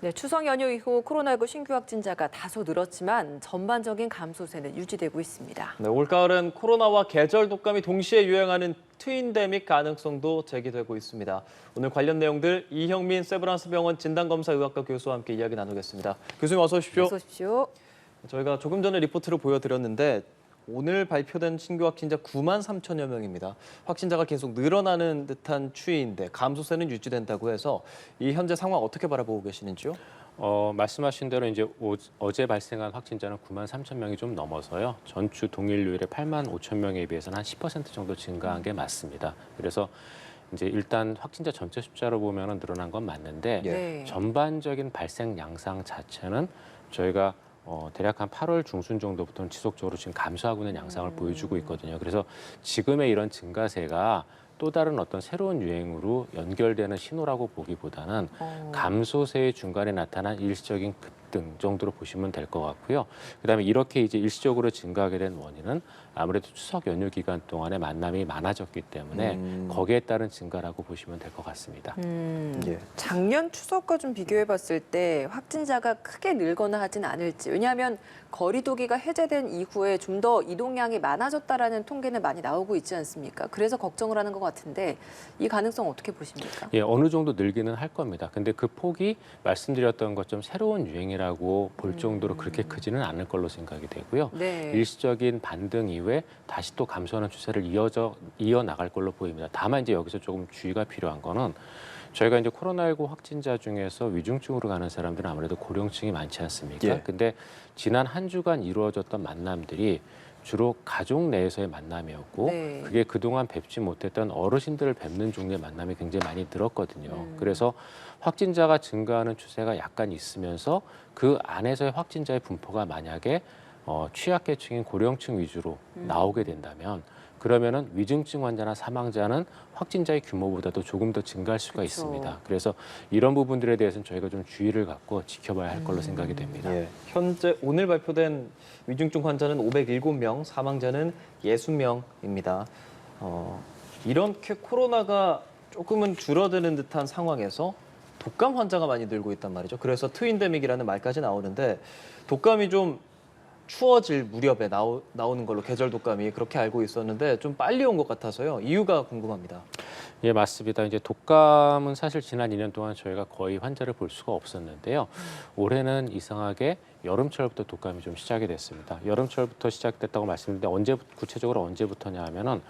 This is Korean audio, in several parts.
네, 추석 연휴 이후 코로나19 신규 확진자가 다소 늘었지만 전반적인 감소세는 유지되고 있습니다. 네, 올가을은 코로나와 계절 독감이 동시에 유행하는 트윈데믹 가능성도 제기되고 있습니다. 오늘 관련 내용들 이형민 세브란스병원 진단검사의학과 교수와 함께 이야기 나누겠습니다. 교수님 어서 오십시오. 어서 오십시오. 저희가 조금 전에 리포트를 보여드렸는데 오늘 발표된 신규 확진자 9만 3천여 명입니다. 확진자가 계속 늘어나는 듯한 추이인데 감소세는 유지된다고 해서 이 현재 상황 어떻게 바라보고 계시는지요? 말씀하신 대로 이제 어제 발생한 확진자는 9만 3천 명이 좀 넘어서요. 전주 동일요일에 8만 5천 명에 비해서는 한 10% 정도 증가한 게 맞습니다. 그래서 이제 일단 확진자 전체 숫자로 보면은 늘어난 건 맞는데 네. 전반적인 발생 양상 자체는 저희가 대략 한 8월 중순 정도부터는 지속적으로 지금 감소하고 있는 양상을 보여주고 있거든요. 그래서 지금의 이런 증가세가 또 다른 어떤 새로운 유행으로 연결되는 신호라고 보기보다는 감소세의 중간에 나타난 일시적인 급등 정도로 보시면 될 것 같고요. 그다음에 이렇게 이제 일시적으로 증가하게 된 원인은 아무래도 추석 연휴 기간 동안에 만남이 많아졌기 때문에 거기에 따른 증가라고 보시면 될 것 같습니다. 예. 작년 추석과 좀 비교해봤을 때 확진자가 크게 늘거나 하진 않을지. 왜냐하면 거리두기가 해제된 이후에 좀 더 이동량이 많아졌다라는 통계는 많이 나오고 있지 않습니까? 그래서 걱정을 하는 것 같은데 이 가능성 어떻게 보십니까? 예, 어느 정도 늘기는 할 겁니다. 근데 그 폭이 말씀드렸던 것처럼 새로운 유행이라고 볼 정도로 그렇게 크지는 않을 걸로 생각이 되고요. 네. 일시적인 반등 이후에 다시 또 감소하는 추세를 이어나갈 걸로 보입니다. 다만 이제 여기서 조금 주의가 필요한 거는 저희가 이제 코로나19 확진자 중에서 위중증으로 가는 사람들은 아무래도 고령층이 많지 않습니까? 예. 근데 지난 한 주간 이루어졌던 만남들이 주로 가족 내에서의 만남이었고 네. 그게 그동안 뵙지 못했던 어르신들을 뵙는 종류의 만남이 굉장히 많이 늘었거든요. 그래서 확진자가 증가하는 추세가 약간 있으면서 그 안에서의 확진자의 분포가 만약에 취약계층인 고령층 위주로 나오게 된다면 그러면은 위중증 환자나 사망자는 확진자의 규모보다도 조금 더 증가할 수가 그쵸. 있습니다. 그래서 이런 부분들에 대해서는 저희가 좀 주의를 갖고 지켜봐야 할 걸로 생각이 됩니다. 예. 현재 오늘 발표된 위중증 환자는 507명, 사망자는 60명입니다. 이렇게 코로나가 조금은 줄어드는 듯한 상황에서 독감 환자가 많이 늘고 있단 말이죠. 그래서 트윈데믹이라는 말까지 나오는데 독감이 좀 추워질 무렵에 나오는 걸로 계절 독감이 그렇게 알고 있었는데 좀 빨리 온 것 같아서요. 이유가 궁금합니다. 예, 맞습니다. 이제 독감은 사실 지난 2년 동안 저희가 거의 환자를 볼 수가 없었는데요. 올해는 이상하게 여름철부터 독감이 좀 시작이 됐습니다. 여름철부터 시작됐다고 말씀드렸는데 구체적으로 언제부터냐 하면은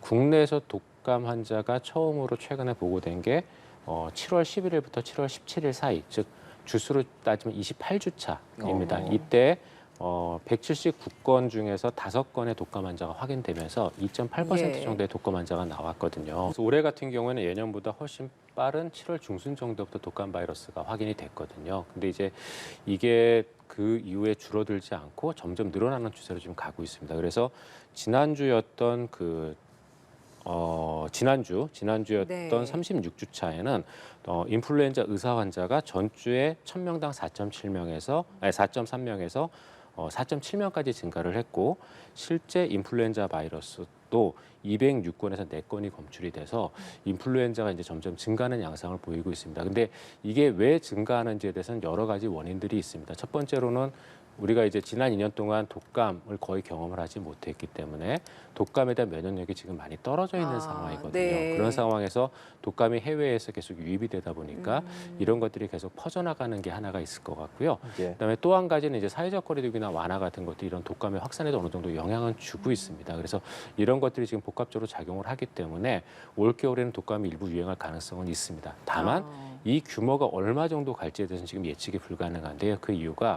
국내에서 독감 환자가 처음으로 최근에 보고된 게 7월 11일부터 7월 17일 사이, 즉 주수로 따지면 28주 차입니다. 이때 179건 중에서 5건의 독감 환자가 확인되면서 2.8% 예. 정도의 독감 환자가 나왔거든요. 그래서 올해 같은 경우에는 예년보다 훨씬 빠른 7월 중순 정도부터 독감 바이러스가 확인이 됐거든요. 근데 이제 이게 그 이후에 줄어들지 않고 점점 늘어나는 추세로 지금 가고 있습니다. 그래서 지난주였던 지난주였던 네. 36주 차에는 인플루엔자 의사 환자가 전주에 1000명당 4.3명에서 4.7명까지 증가를 했고 실제 인플루엔자 바이러스도 206건에서 4건이 검출이 돼서 인플루엔자가 이제 점점 증가하는 양상을 보이고 있습니다. 근데 이게 왜 증가하는지에 대해서는 여러 가지 원인들이 있습니다. 첫 번째로는 우리가 이제 지난 2년 동안 독감을 거의 경험을 하지 못했기 때문에 독감에 대한 면역력이 지금 많이 떨어져 있는 상황이거든요. 네. 그런 상황에서 독감이 해외에서 계속 유입이 되다 보니까 이런 것들이 계속 퍼져나가는 게 하나가 있을 것 같고요. 예. 그다음에 또 한 가지는 이제 사회적 거리두기나 완화 같은 것들이 이런 독감의 확산에도 어느 정도 영향을 주고 있습니다. 그래서 이런 것들이 지금 복합적으로 작용을 하기 때문에 올겨울에는 독감이 일부 유행할 가능성은 있습니다. 다만 이 규모가 얼마 정도 갈지에 대해서는 지금 예측이 불가능한데요. 그 이유가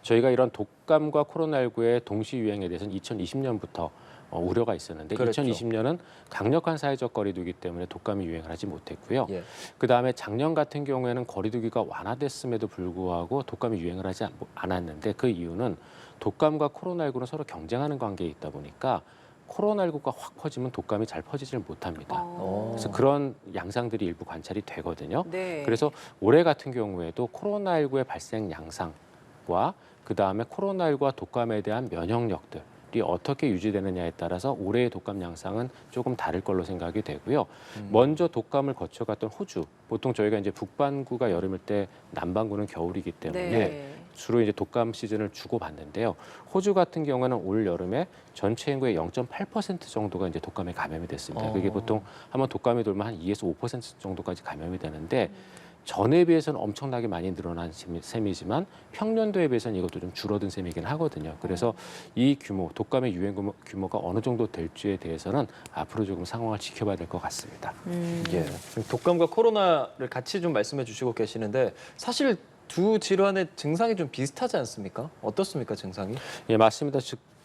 저희가 이런 독감과 코로나19의 동시 유행에 대해서는 2020년부터 우려가 있었는데 그렇죠. 2020년은 강력한 사회적 거리두기 때문에 독감이 유행을 하지 못했고요. 예. 그다음에 작년 같은 경우에는 거리두기가 완화됐음에도 불구하고 독감이 유행을 하지 않았는데 그 이유는 독감과 코로나19는 서로 경쟁하는 관계에 있다 보니까 코로나19가 확 퍼지면 독감이 잘 퍼지질 못합니다. 그래서 그런 양상들이 일부 관찰이 되거든요. 네. 그래서 올해 같은 경우에도 코로나19의 발생 양상과 그다음에 코로나19와 독감에 대한 면역력들이 독감률이 어떻게 유지되느냐에 따라서 올해의 독감 양상은 조금 다를 걸로 생각이 되고요. 먼저 독감을 거쳐갔던 호주, 보통 저희가 이제 북반구가 여름일 때 남반구는 겨울이기 때문에 네. 주로 이제 독감 시즌을 주고받는데요. 호주 같은 경우는 올 여름에 전체 인구의 0.8% 정도가 이제 독감에 감염이 됐습니다. 그게 보통 한번 독감이 돌면 한 2에서 5% 정도까지 감염이 되는데 전에 비해서는 엄청나게 많이 늘어난 셈이지만 평년도에 비해서는 이것도 좀 줄어든 셈이긴 하거든요. 그래서 이 규모, 독감의 유행 규모가 어느 정도 될지에 대해서는 앞으로 조금 상황을 지켜봐야 될 것 같습니다. 예. 독감과 코로나를 같이 좀 말씀해 주시고 계시는데 사실 두 질환의 증상이 좀 비슷하지 않습니까? 어떻습니까, 증상이? 예, 맞습니다.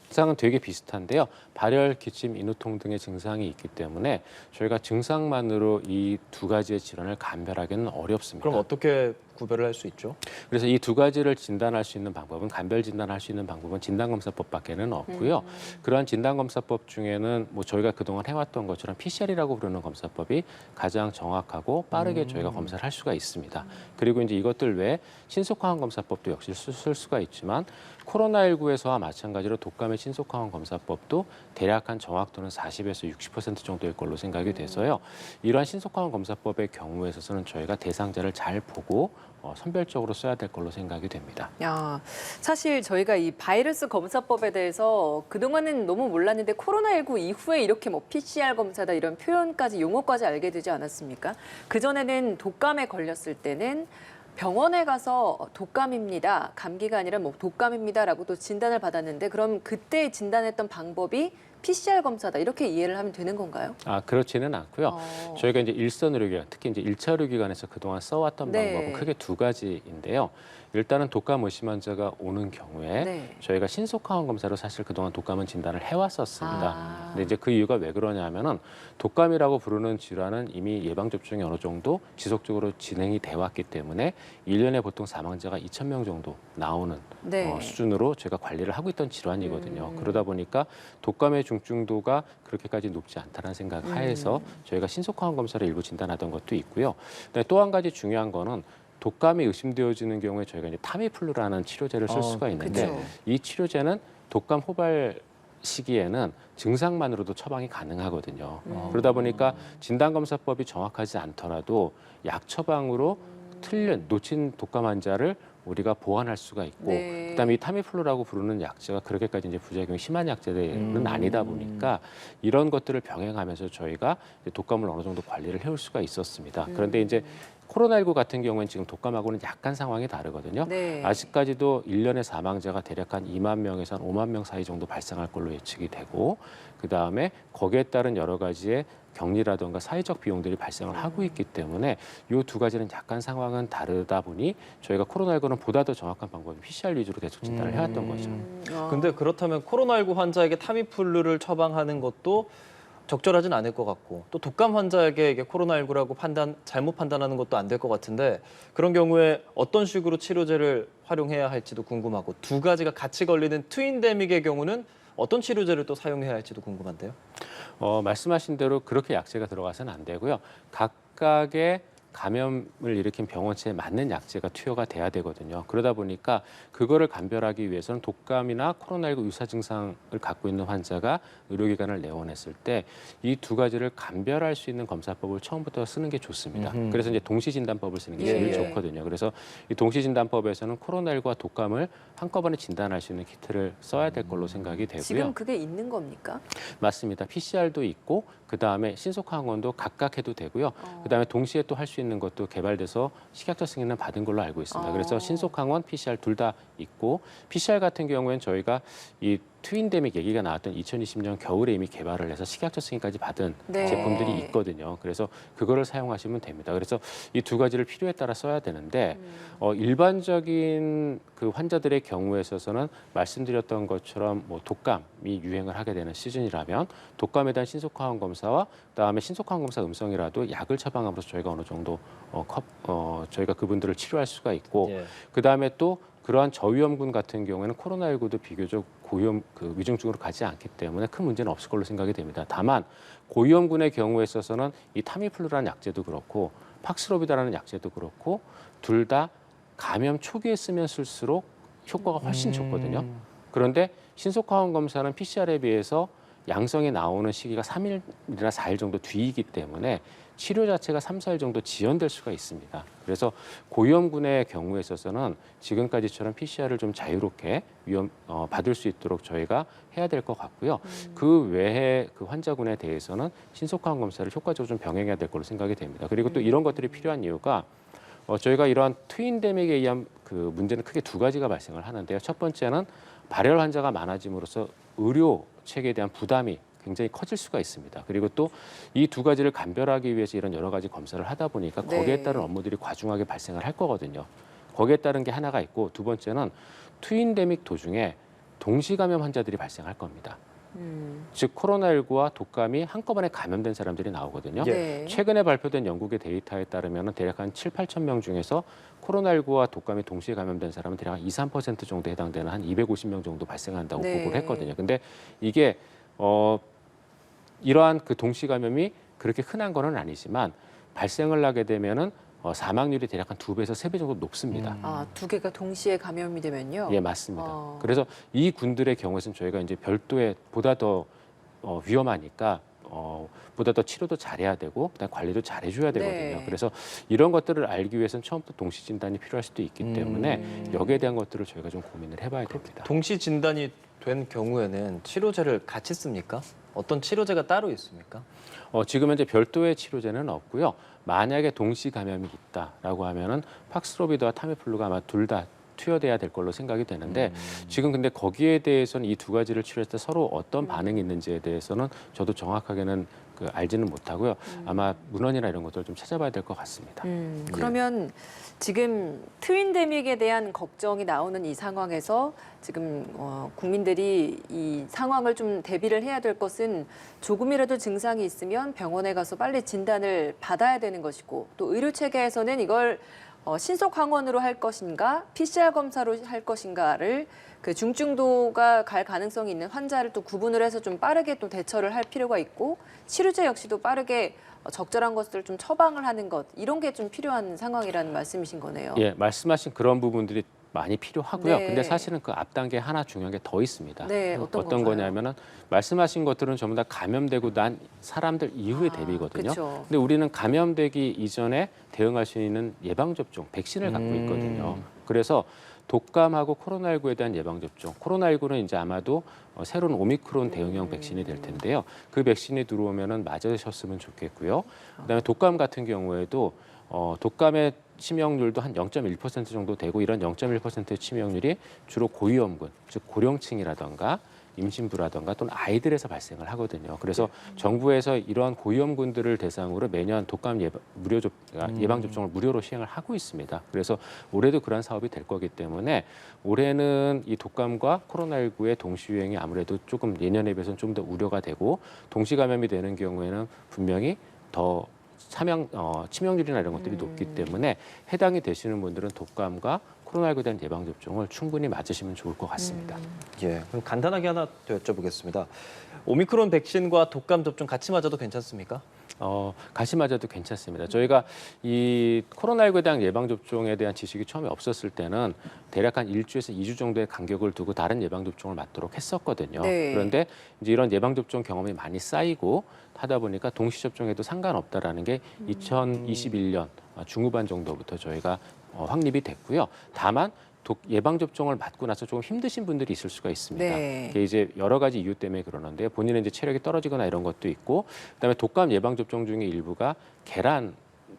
증상은 되게 비슷한데요. 발열, 기침, 인후통 등의 증상이 있기 때문에 저희가 증상만으로 이 두 가지의 질환을 감별하기는 어렵습니다. 그럼 어떻게 구별을 할 수 있죠? 그래서 이 두 가지를 진단할 수 있는 방법은 간별 진단할 수 있는 방법은 진단검사법밖에는 없고요. 그러한 진단검사법 중에는 뭐 저희가 그동안 해왔던 것처럼 PCR이라고 부르는 검사법이 가장 정확하고 빠르게 저희가 검사를 할 수가 있습니다. 그리고 이제 이것들 외에 신속항원 검사법도 역시 쓸 수가 있지만 코로나19에서와 마찬가지로 독감의 신속항원 검사법도 대략 한 정확도는 40에서 60% 정도일 걸로 생각이 돼서요. 이러한 신속항원 검사법의 경우에 있어서는 저희가 대상자를 잘 보고 선별적으로 써야 될 걸로 생각이 됩니다. 야, 사실 저희가 이 바이러스 검사법에 대해서 그동안은 너무 몰랐는데 코로나19 이후에 이렇게 뭐 PCR 검사다 이런 표현까지 용어까지 알게 되지 않았습니까? 그전에는 독감에 걸렸을 때는 병원에 가서 독감입니다. 감기가 아니라 뭐 독감입니다라고 또 진단을 받았는데 그럼 그때 진단했던 방법이 PCR 검사다 이렇게 이해를 하면 되는 건가요? 그렇지는 않고요. 저희가 이제 일선 의료기관, 특히 이제 1차 의료기관에서 그동안 써왔던 네. 방법은 크게 두 가지인데요. 일단은 독감 의심 환자가 오는 경우에 네. 저희가 신속항원 검사로 사실 그동안 독감은 진단을 해왔었습니다. 아. 근데 이제 그 이유가 왜 그러냐면은 독감이라고 부르는 질환은 이미 예방접종이 어느 정도 지속적으로 진행이 돼 왔기 때문에 1년에 보통 사망자가 2,000명 정도 나오는 네. 수준으로 저희가 관리를 하고 있던 질환이거든요. 그러다 보니까 독감의 중증도가 그렇게까지 높지 않다는 생각 하에서 저희가 신속항원 검사를 일부 진단하던 것도 있고요. 또 한 가지 중요한 거는 독감이 의심되어지는 경우에 저희가 이제 타미플루라는 치료제를 쓸 수가 있는데 그쵸. 이 치료제는 독감 호발 시기에는 증상만으로도 처방이 가능하거든요. 그러다 보니까 진단검사법이 정확하지 않더라도 약 처방으로 놓친 독감 환자를 우리가 보완할 수가 있고 네. 그다음에 이 타미플루라고 부르는 약제가 그렇게까지 이제 부작용이 심한 약제는 아니다 보니까 이런 것들을 병행하면서 저희가 이제 독감을 어느 정도 관리를 해올 수가 있었습니다. 그런데 이제 코로나19 같은 경우는 지금 독감하고는 약간 상황이 다르거든요. 네. 아직까지도 1년에 사망자가 대략 한 2만 명에서 한 5만 명 사이 정도 발생할 걸로 예측이 되고 그다음에 거기에 따른 여러 가지의 격리라든가 사회적 비용들이 발생을 하고 있기 때문에 이 두 가지는 약간 상황은 다르다 보니 저희가 코로나19는 보다 더 정확한 방법이 PCR 위주로 계속 진단을 해왔던 거죠. 근데 그렇다면 코로나19 환자에게 타미플루를 처방하는 것도 적절하진 않을 것 같고 또 독감 환자에게 이게 코로나19라고 잘못 판단하는 것도 안 될 것 같은데 그런 경우에 어떤 식으로 치료제를 활용해야 할지도 궁금하고 두 가지가 같이 걸리는 트윈데믹의 경우는 어떤 치료제를 또 사용해야 할지도 궁금한데요. 말씀하신 대로 그렇게 약제가 들어가서는 안 되고요. 각각의 감염을 일으킨 병원체에 맞는 약제가 투여가 돼야 되거든요. 그러다 보니까 그거를 감별하기 위해서는 독감이나 코로나19 유사 증상을 갖고 있는 환자가 의료기관을 내원했을 때 이 두 가지를 감별할 수 있는 검사법을 처음부터 쓰는 게 좋습니다. 그래서 이제 동시진단법을 쓰는 게 제일 예. 좋거든요. 그래서 이 동시진단법에서는 코로나19와 독감을 한꺼번에 진단할 수 있는 키트를 써야 될 걸로 생각이 되고요. 지금 그게 있는 겁니까? 맞습니다. PCR도 있고 그다음에 신속항원도 각각 해도 되고요. 그다음에 동시에 또 할 수 있는 것도 개발돼서 식약처 승인을 받은 걸로 알고 있습니다. 그래서 신속항원, PCR 둘 다 있고 PCR 같은 경우에는 저희가 이 트윈데믹 얘기가 나왔던 2020년 겨울에 이미 개발을 해서 식약처 승인까지 받은 네. 제품들이 있거든요. 그래서 그거를 사용하시면 됩니다. 그래서 이 두 가지를 필요에 따라 써야 되는데 일반적인 그 환자들의 경우에 있어서는 말씀드렸던 것처럼 뭐 독감이 유행을 하게 되는 시즌이라면 독감에 대한 신속항원 검사와 그다음에 신속항원 검사 음성이라도 약을 처방함으로써 저희가 어느 정도 저희가 그분들을 치료할 수가 있고 예. 그다음에 또 그러한 저위험군 같은 경우에는 코로나19도 비교적 고위험 위중증으로 가지 않기 때문에 큰 문제는 없을 걸로 생각이 됩니다. 다만 고위험군의 경우에 있어서는 이 타미플루라는 약제도 그렇고 팍스로비다라는 약제도 그렇고 둘 다 감염 초기에 쓰면 쓸수록 효과가 훨씬 좋거든요. 그런데 신속항원 검사는 PCR에 비해서 양성이 나오는 시기가 3일이나 4일 정도 뒤이기 때문에 치료 자체가 3, 4일 정도 지연될 수가 있습니다. 그래서 고위험군의 경우에 있어서는 지금까지처럼 PCR을 좀 자유롭게 받을 수 있도록 저희가 해야 될 것 같고요. 그 외에 그 환자군에 대해서는 신속항원 검사를 효과적으로 좀 병행해야 될 걸로 생각이 됩니다. 그리고 또 이런 것들이 필요한 이유가 저희가 이러한 트윈데믹에 의한 그 문제는 크게 두 가지가 발생을 하는데요. 첫 번째는 발열 환자가 많아짐으로써 의료 체계에 대한 부담이 굉장히 커질 수가 있습니다. 그리고 또 이 두 가지를 감별하기 위해서 이런 여러 가지 검사를 하다 보니까 거기에 네. 따른 업무들이 과중하게 발생을 할 거거든요. 거기에 따른 게 하나가 있고 두 번째는 트윈데믹 도중에 동시감염 환자들이 발생할 겁니다. 즉 코로나19와 독감이 한꺼번에 감염된 사람들이 나오거든요. 예. 네. 최근에 발표된 영국의 데이터에 따르면 대략 한 7, 8천 명 중에서 코로나19와 독감이 동시에 감염된 사람은 대략 한 2, 3% 정도에 해당되는 한 250명 정도 발생한다고 네. 보고를 했거든요. 근데 이게 이러한 그 동시 감염이 그렇게 흔한 거는 아니지만 발생을 하게 되면은 사망률이 대략 한 2배에서 3배 정도 높습니다. 아, 두 개가 동시에 감염이 되면요. 예, 맞습니다. 어. 그래서 이 군들의 경우에는 저희가 이제 별도의 보다 더 위험하니까 보다 더 치료도 잘해야 되고 그다음 관리도 잘해줘야 되거든요. 네. 그래서 이런 것들을 알기 위해서는 처음부터 동시 진단이 필요할 수도 있기 때문에 여기에 대한 것들을 저희가 좀 고민을 해봐야 됩니다. 동시 진단이 된 경우에는 치료제를 같이 씁니까? 어떤 치료제가 따로 있습니까? 지금 현재 별도의 치료제는 없고요. 만약에 동시 감염이 있다라고 하면은 팍스로비드와 타미플루가 아마 둘 다 투여돼야 될 걸로 생각이 되는데 지금 근데 거기에 대해서는 이 두 가지를 치료할 때 서로 어떤 반응이 있는지에 대해서는 저도 정확하게는 알지는 못하고요. 아마 문헌이나 이런 것들을 좀 찾아봐야 될 것 같습니다. 그러면 지금 트윈데믹에 대한 걱정이 나오는 이 상황에서 지금 국민들이 이 상황을 좀 대비를 해야 될 것은 조금이라도 증상이 있으면 병원에 가서 빨리 진단을 받아야 되는 것이고 또 의료 체계에서는 이걸 신속 항원으로 할 것인가, PCR 검사로 할 것인가를 그 중증도가 갈 가능성이 있는 환자를 또 구분을 해서 좀 빠르게 또 대처를 할 필요가 있고 치료제 역시도 빠르게 적절한 것들을 좀 처방을 하는 것 이런 게 좀 필요한 상황이라는 말씀이신 거네요. 예, 말씀하신 그런 부분들이 많이 필요하고요. 네. 근데 사실은 그 앞 단계 하나 중요한 게 더 있습니다. 네, 어떤 건가요? 거냐면은 말씀하신 것들은 전부 다 감염되고 난 사람들 이후의 대비거든요. 그쵸. 근데 우리는 감염되기 이전에 대응할 수 있는 예방 접종, 백신을 갖고 있거든요. 그래서 독감하고 코로나19에 대한 예방 접종. 코로나19는 이제 아마도 새로운 오미크론 대응형 백신이 될 텐데요. 그 백신이 들어오면은 맞으셨으면 좋겠고요. 그다음에 독감 같은 경우에도 독감의 치명률도 한 0.1% 정도 되고 이런 0.1%의 치명률이 주로 고위험군, 즉 고령층이라던가 임신부라던가 또는 아이들에서 발생을 하거든요. 그래서 정부에서 이러한 고위험군들을 대상으로 매년 독감 예방 접종을 무료로 시행을 하고 있습니다. 그래서 올해도 그런 사업이 될 거기 때문에 올해는 이 독감과 코로나19의 동시 유행이 아무래도 조금 예년에 비해서는 좀 더 우려가 되고 동시 감염이 되는 경우에는 분명히 더 치명률이나 이런 것들이 높기 때문에 해당이 되시는 분들은 독감과 코로나19에 대한 예방접종을 충분히 맞으시면 좋을 것 같습니다. 예, 그럼 간단하게 하나 더 여쭤보겠습니다. 오미크론 백신과 독감 접종 같이 맞아도 괜찮습니까? 같이 맞아도 괜찮습니다. 저희가 이 코로나19에 대한 예방접종에 대한 지식이 처음에 없었을 때는 대략 한 1주에서 2주 정도의 간격을 두고 다른 예방접종을 맞도록 했었거든요. 네. 그런데 이제 이런 예방접종 경험이 많이 쌓이고 하다 보니까 동시접종에도 상관없다라는 게 2021년 중후반 정도부터 저희가 확립이 됐고요. 다만 예방접종을 맞고 나서 조금 힘드신 분들이 있을 수가 있습니다. 네. 이게 이제 여러 가지 이유 때문에 그러는데 본인의 이제 체력이 떨어지거나 이런 것도 있고 그다음에 독감 예방접종 중에 일부가 계란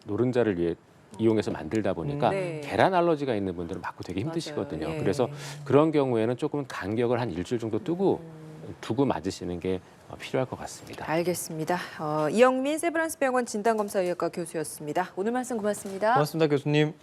노른자를 이용해서 만들다 보니까 네. 계란 알러지가 있는 분들은 맞고 되게 힘드시거든요. 맞아요. 예. 그래서 그런 경우에는 조금 간격을 한 일주일 정도 두고 맞으시는 게 필요할 것 같습니다. 알겠습니다. 이영민 세브란스 병원 진단검사의학과 교수였습니다. 오늘 말씀 고맙습니다. 고맙습니다, 교수님.